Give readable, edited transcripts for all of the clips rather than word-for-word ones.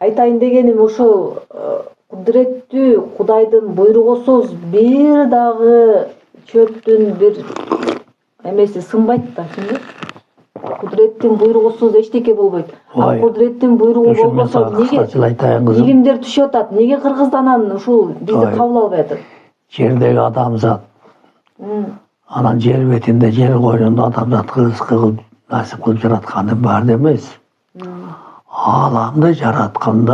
айтайын дегеним ошол кудуреттүү Кудайдын буйругусуз бир дагы чөптүн бир эмеси сынбайт да, түшүндү? Кудуреттин буйругусуз эчтеке болбойт. Ал кудуреттин буйругу болбосо эмнеге илимдер түшүп атат? Эмнеге Кыргызстанан ушул бизди кабыл албай атат? Жердеги адамзат. Анан жер бетинде, жер койнунда адамзатка рызык кылып насип кылып жаратканы бар эмес. Аламды жараткан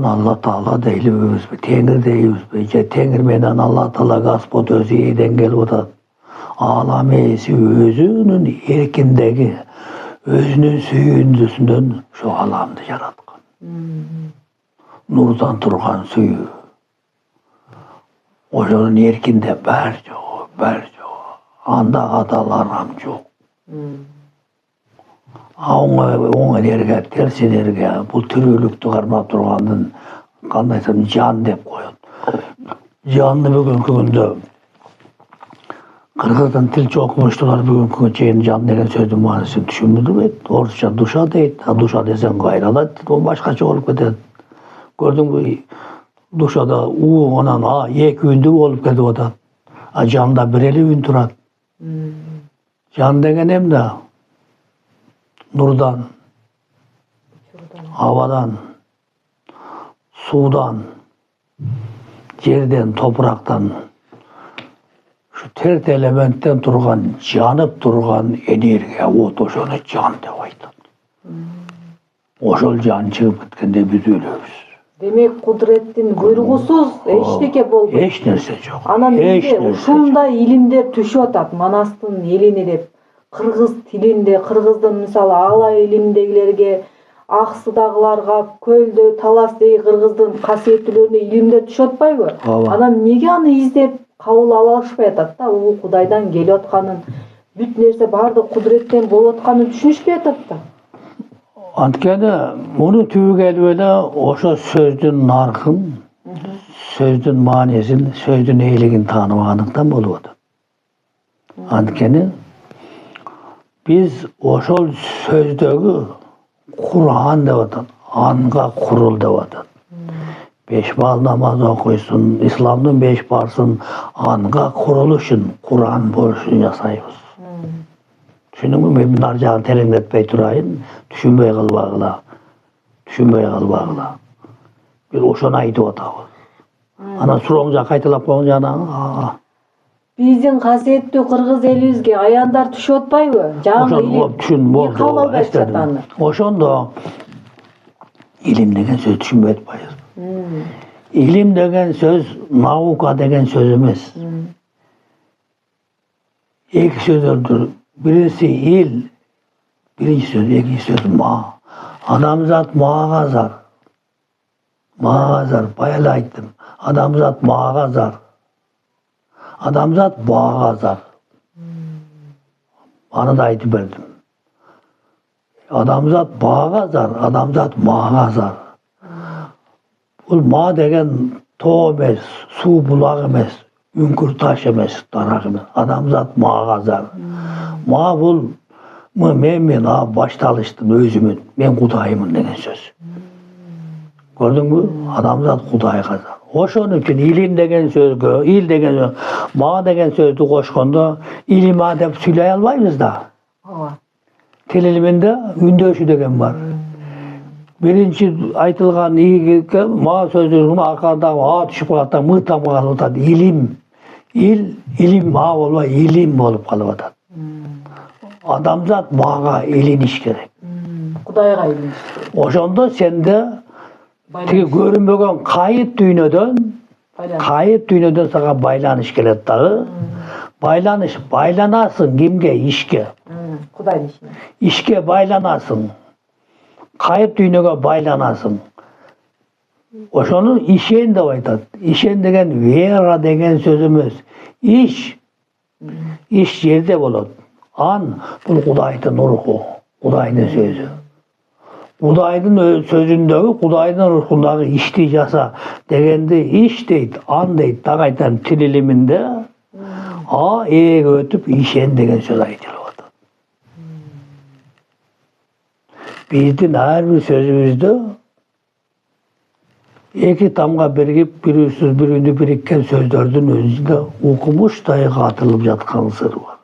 Алла Таала дейлибизби, Теңир дейбизби, же Теңир менен Алла Таала Господь өзү ийден келип атат. Алам ээси өзүнүн эркиндеги, өзүнүн сүйүүндүсүнөн ошо аламды жараткан. Нурдан турган сүйүү. Ошонун эркинде бар жок. Анда адал арам жок. Оң энергия, терс энергия, бул тирүүлүктү кармап тургандын кандайсың жан деп коет. Жанны бүгүнкү күндө кыргыздын тилчи окумуштуулар бүгүнкү күнгө чейин жан деген сөздүн маанисин түшүнбөйт. Орусча душа дейт, душа десең кайралат, башкача болуп кетет. Көрдүңбү? Душада у анан эки үндүү болуп кетип атат. А жанда бир эле үн турат. Жан деген эмне? Нурдан, абадан, суудан, жерден, топурактан, ушу төрт элементтен турган, жанып турган энергия, вот ошону жан деп айтат. Ошол жан чыгып кеткенде биз өлөбүз. Демек кудуреттин буйругусуз эчтеке болбойт. Эч нерсе жок. Анан бизде ушундай илимдер түшүп атат, Манастын элине деп. Кыргыз тилинде, кыргыздын мисалы ала илимдегилерге, Аксыдагыларга, Көлдө, Таластеги кыргыздын касиеттүүлөрүнө илимдер түшүп атпайбы? Анан эмнеге аны издеп кабыл ала алышпай атат да? Ул Кудайдан келип атканын, бүт нерсе баардык кудуреттен болуп атканын түшүнүшпөй атат да. Анткени муну түбүгө эле эле ошо сөздүн наркын, сөздүн маанисин, сөздүн ээлигин тааныбагандыктан болуп атат. Анткени биз ошол сөздөгү Кур'ан деп атат, анга курул деп атат. 5 бал намаз окуйсун, исламдын 5 парсын анга курул үчүн, Кур'ан болушун жасайбыз. Түшүндүңбү? Мен ар жагын тереңдетпей турайын, түшүнбөй калбагыла. Биз ошону айтып атабыз. Анан сурооңузга кайталап коюңуз жанагы. Биздин касиеттүү кыргыз элибизге аяндар түшүп атпайбы? Түшүн болду. Ошондо илим деген сөз түшүнбөй атпайбыз. Илим деген сөз наука деген сөз эмес. Эки сөздөрдүр. Биринчиси ил, биринчи сөз, экинчи сөз ма. Адамзат мага зар. Мага зар, баягы айттым. Адамзат мага зар. Адамзат бага зар. Аны да айтып бердим. Адамзат бага зар, адамзат мага зар. Бул ма деген тоо эмес, суу булак эмес, үңкүр таш эмес, дарак эмес. Адамзат мага зар. Ма бул мен башталыштын өзүмүн, мен Кудайымын деген сөз. Көрдүңбү? Адамзат Кудайга зар. Ошон үчүн илим деген сөзгө, ил деген сөз, ма деген сөздү кошкондо илима деп сүйлөй албайбыз да. Тил илиминде үндөшүү деген бар. Биринчи айтылган ийге ма сөзүнүн аркасындагы а түшүп калат да, мы там калып атат. Илим, илим ма болбой, илим болуп калып атат. Адамзат мага илиниш керек. Кудайга илиниш керек. Ошондо сенде тиги көрүнбөгөн кайыт дүйнөдөн сага байланыш келет дагы. Байланасың кимге? Ишке. Кудайдын ишине. Ишке байланасың. Кайыт дүйнөгө байланасың. Ошону ишен деп айтат. Ишен деген вера деген сөз эмес. Иш жерде болот. Ан бул Кудайдын руху, Кудайдын сөзү. Кудайдын сөзүндөгү, Кудайдын рухундагы ишти жаса дегенди иш дейт, ан дейт. Так айтам, тил илиминде өтүп ишен деген сөз айтылып атат. Биздин ар bir sözümüzde iki tamga birigip birisiz birini birikken sözlerдің özünde okumuşday katılıp жатқан sır var.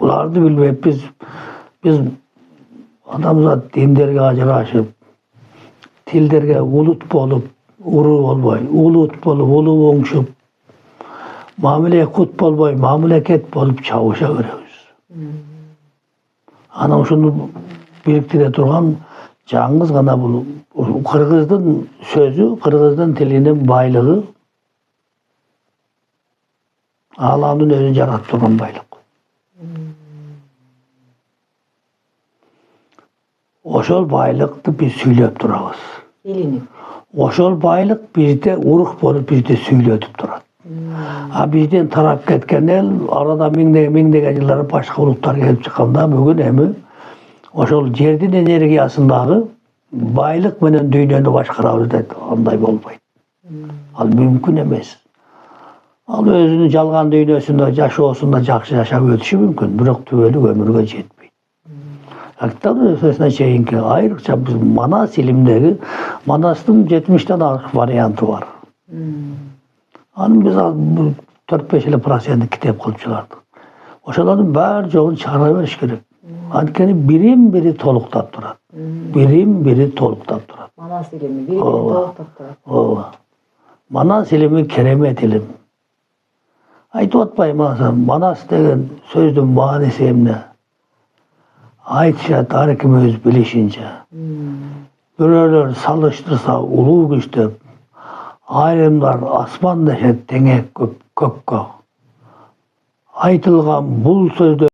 Bulardı bilmeyip biz adamzat dinlerge ajırashıp, tilderge ulut bolup, uru olboy, ulut bolup, ulu oңшup, mamile kut bolboy, mamleket bolup çavuşa görüyoruz. Ana şunu biriktire turgan жаңыз гана бул кыргыздын сөзү, кыргыздын тилинин байлыгы Алланын өзү жаратып турган байлык. Ошол байлыкты биз сүйлөп турабыз. Илинип. Ошол байлык бизде урук болуп бизди сүйлөтүп турат. А бизден тарап кеткен эл арада миңдеген жылдар башка улуттар келип чыкканда бүгүн эми ошол жердин энергиясындагы байлык менен дүйнөнү башкарабыз дейт. Андай болбойт. Ал мүмкүн эмес. Ал өзүнүн жалган дүйнөсүндө жашоосунда жакшы жашап өтүшү мүмкүн, бирок түбөлүк өмүргө жетпейт. Актан өсүнө чейинки айрыкча биз Манас илимдеги Манастын 70тен арык варианты бар. Анын биз 4-5% китеп кылып чыгардык. Ошолордун баары жогун чыгара бериш керек. Анткени бирин-бири толуктап турат. Бирин-бири толуктап турат. Манас илими бирин-бири толуктап турат. Ооба. Манас илими керемет илим. Айтып атпайм, Манас деген сөздүн мааниси эмне? Айтышат ар ким өз билишинче. Бирөөлөр салыштырса улуу күч деп, айрымдар асман дешет теңек көккө. Айтылган бул сөздө